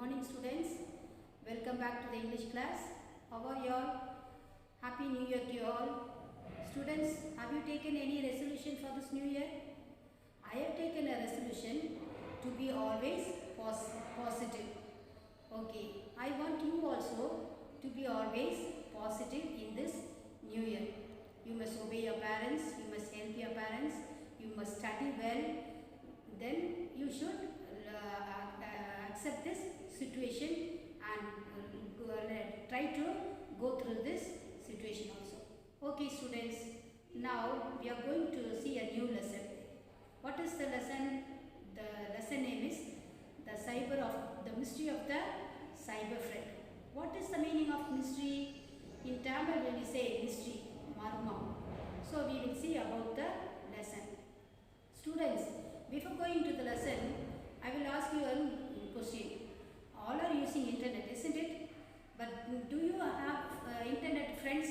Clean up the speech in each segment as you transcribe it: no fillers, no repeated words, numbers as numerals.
morning students, welcome back to the English class. How are you all? Happy New Year to you all. Students, have you taken any resolution for this new year? I have taken a resolution to be always positive. Okay, I want you also to be always positive in this new year. You must obey your parents, you must help your parents, you must study well. Then you should accept this situation and try to go through this situation also. Okay students, now we are going to see a new lesson. What is the lesson? The lesson name is the mystery of the cyber friend. What is the meaning of mystery? In Tamil when we say mystery, marmam. So we will see about the lesson. Students, before going to the lesson, I will ask you a question. All are using internet, isn't it? But do you have internet friends?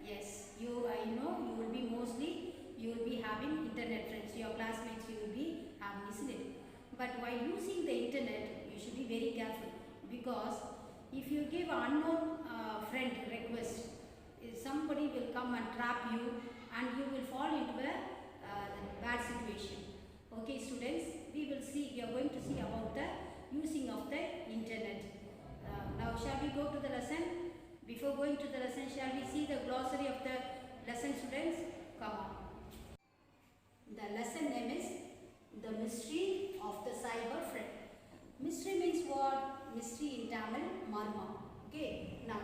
Yes, I know you will be having internet friends. Your classmates you will be having, isn't it? But while using the internet, you should be very careful, because if you give unknown friend request, somebody will come and trap you and you will fall into a bad situation. Okay students, we are going to see about the using of the internet. Now shall we go to the lesson? Before going to the lesson, shall we see the glossary of the lesson, students? Come on. The lesson name is The Mystery of the Cyber Friend. Mystery means what? Mystery in Tamil, marma. Okay, now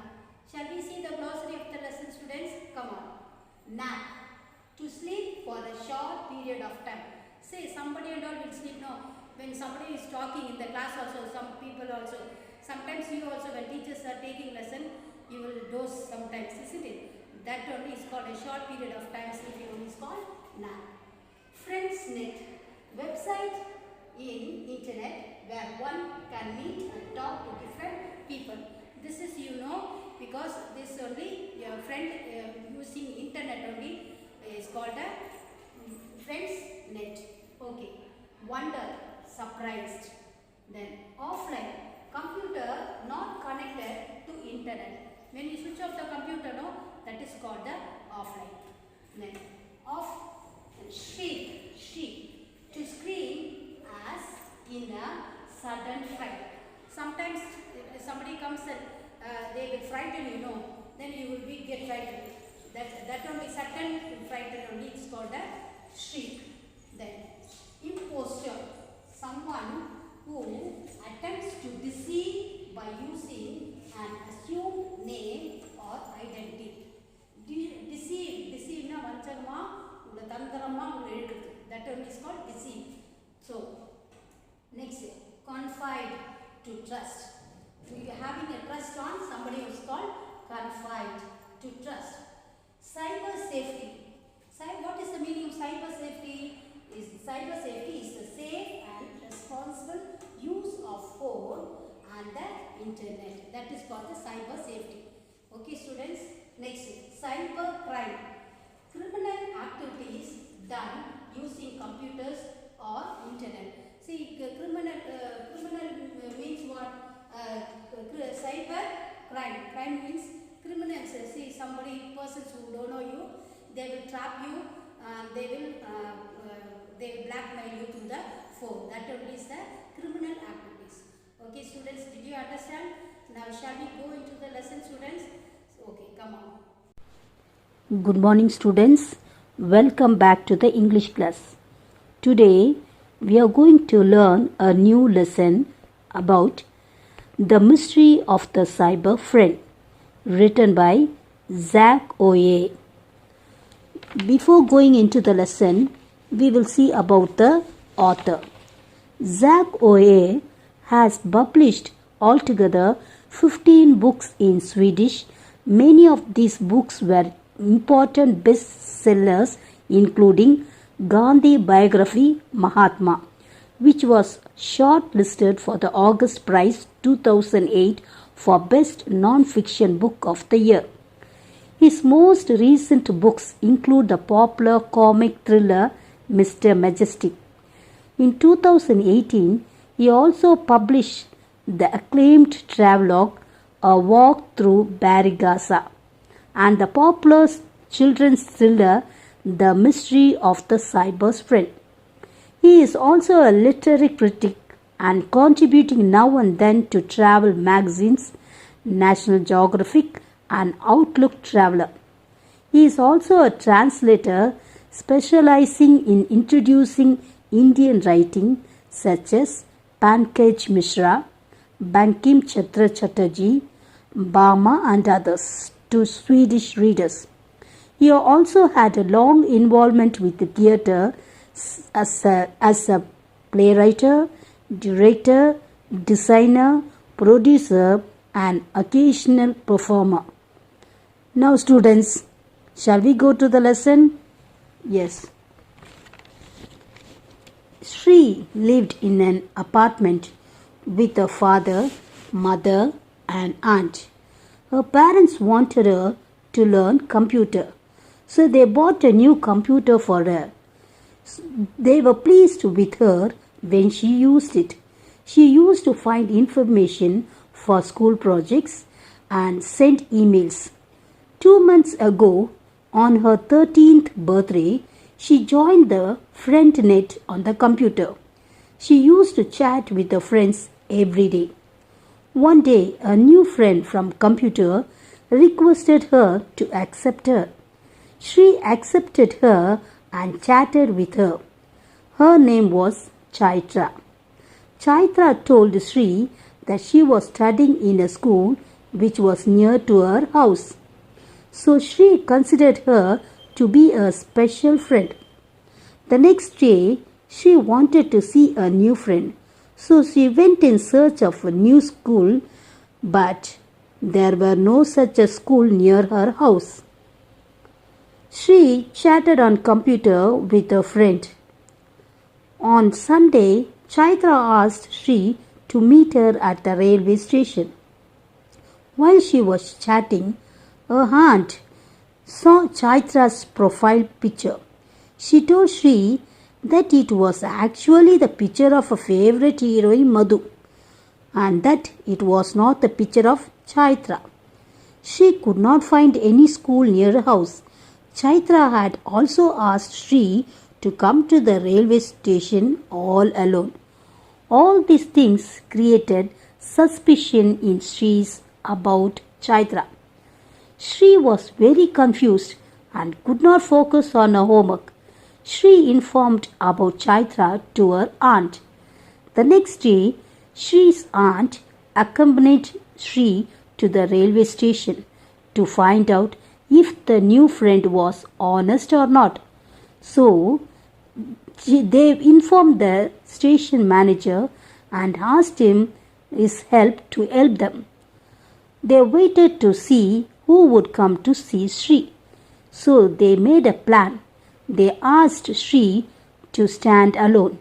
shall we see the glossary of the lesson, students? Come on. Nap, to sleep for a short period of time. Say somebody and all will sleep. No, when somebody is talking in the class also, some people also, sometimes you also, when teachers are taking lesson, you will doze sometimes, isn't it? That only is called a short period of time. Sleeping only is called nap. FriendsNet, website in internet where one can meet and talk to different people. This is because this only your friend using internet only is called a FriendsNet. Okay. Wonder, surprised. Then offline, computer not connected to internet. When you switch off the computer, that is called the offline. Then off, shriek, to scream as in a sudden fright. Sometimes somebody comes and they will frighten you, then you will get frightened. That only sudden frighten only is called a shriek. Then impostor, someone who attempts to deceive by using an assumed name or identity. Deceive na vanchagama ula tantharama ula edukudhu. That only is called deceive. So next, confide, to trust. You are having a trust on somebody who is called confide, to trust. Cyber safety. What is the meaning of cyber safety? Cyber safety is the safe and responsible use of phone and the internet. That is called the cyber safety. Okay students, next, cyber crime, criminal activities done using computers or internet. See, criminal means what? Cyber crime means criminals. See, persons who don't know you, they will trap you, they will blackmail you through the phone. That only is the criminal activities. Okay students, did you understand? Now shall we go into the lesson, students? Okay, come on. Good morning students. Welcome back to the English class. Today we are going to learn a new lesson about The Mystery of the Cyber Friend, written by Zach Oye. Before going into the lesson, we will see about the author. Zach Oye has published altogether 15 books in Swedish. Many of these books were important bestsellers, including Gandhi biography Mahatma, which was shortlisted for the August Prize 2008 for Best Non-Fiction Book of the Year. His most recent books include the popular comic thriller Mr. Majestic. In 2018, he also published the acclaimed travelogue A Walk Through Barigasa, and the popular children's thriller The Mystery of the Cyber's Friend. He is also a literary critic and contributing now and then to travel magazines, National Geographic and Outlook Traveler. He is also a translator specializing in introducing Indian writing such as Pankaj Mishra, Bankim Chandra Chatterjee, Bama and others to Swedish readers. He also had a long involvement with the theatre as a playwright, director, designer, producer and occasional performer. Now students, shall we go to the lesson? Yes. Sri lived in an apartment with her father, mother and aunt. Her parents wanted her to learn computer, so they bought a new computer for her. They were pleased with her when she used it. She used to find information for school projects and send emails. 2 months ago, on her 13th birthday, she joined the FriendNet on the computer. She used to chat with her friends every day. One day, a new friend from computer requested her to accept her. She accepted her and chatted with her. Her name was Chaitra. Chaitra told Sri that she was studying in a school which was near to her house. So Sri considered her to be a special friend. The next day, she wanted to see a new friend. So she went in search of a new school, but there were no such a school near her house. She chatted on computer with her friend. On Sunday, Chaitra asked Sri to meet her at the railway station. While she was chatting, her aunt saw Chaitra's profile picture. She told Sri that it was actually the picture of a favorite heroine Madhu and that it was not the picture of Chaitra. She could not find any school near her house. Chaitra had also asked Sri to come to the railway station all alone. All these things created suspicion in Sri's about Chaitra. Sri was very confused and could not focus on her homework. Sri informed about Chaitra to her aunt. The next day, Sri's aunt accompanied Sri to the railway station to find out if the new friend was honest or not. So, they informed the station manager and asked him his help to help them. They waited to see who would come to see Sri. So they made a plan. They asked Sri to stand alone.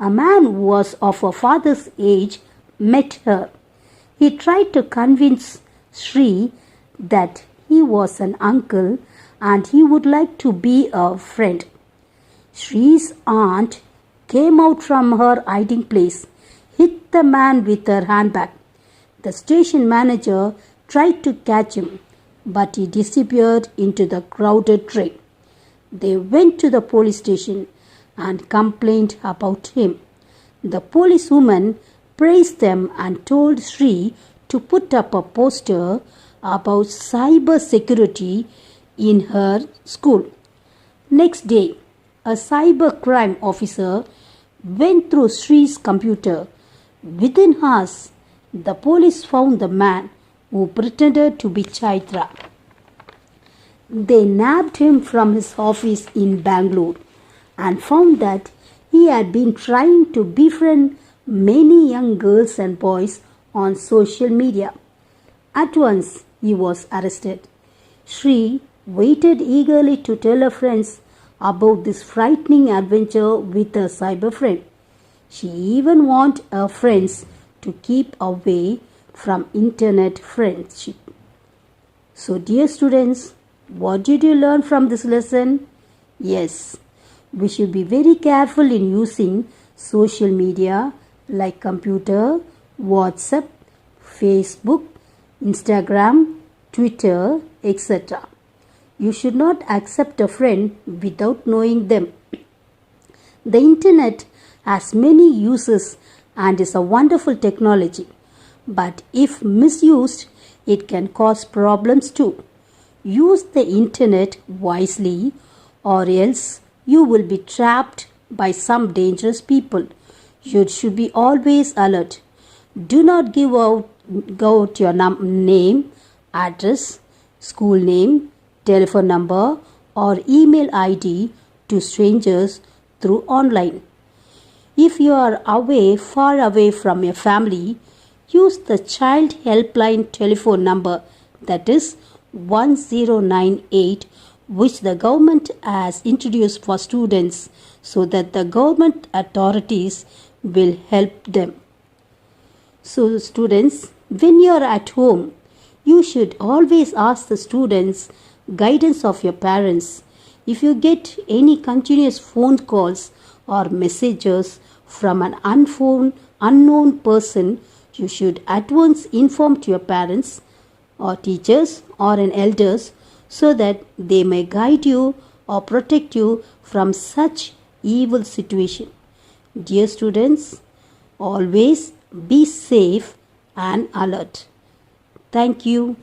A man who was of her father's age met her. He tried to convince Sri that he was an uncle and he would like to be a friend. Sri's aunt came out from her hiding place, hit the man with her handbag. The station manager tried to catch him, but he disappeared into the crowded train. They went to the police station and complained about him. The policewoman praised them and told Sri to put up a poster about cyber security in her school. Next day, a cyber crime officer went through Sri's computer. Within hours, the police found the man who pretended to be Chaitra. They nabbed him from his office in Bangalore and found that he had been trying to befriend many young girls and boys on social media. At once, he was arrested. Sri waited eagerly to tell her friends about this frightening adventure with her cyber friend. She even warned her friends to keep away from internet friendship. So, dear students, what did you learn from this lesson? Yes, we should be very careful in using social media like computer, WhatsApp, Facebook, Instagram, Twitter, etc. You should not accept a friend without knowing them. The internet has many uses and is a wonderful technology, but if misused, it can cause problems too. Use the internet wisely, or else you will be trapped by some dangerous people. You should be always alert. Do not give out your name, address, school name, telephone number, or email ID to strangers through online. If you are far away from your family, use the child helpline telephone number, that is 1098, which the government has introduced for students so that the government authorities will help them. So students, when you are at home, you should always ask the students guidance of your parents. If you get any continuous phone calls or messages from an unknown person, you should at once inform to your parents or teachers or an elders so that they may guide you or protect you from such evil situation. Dear students, always be safe and alert. Thank you.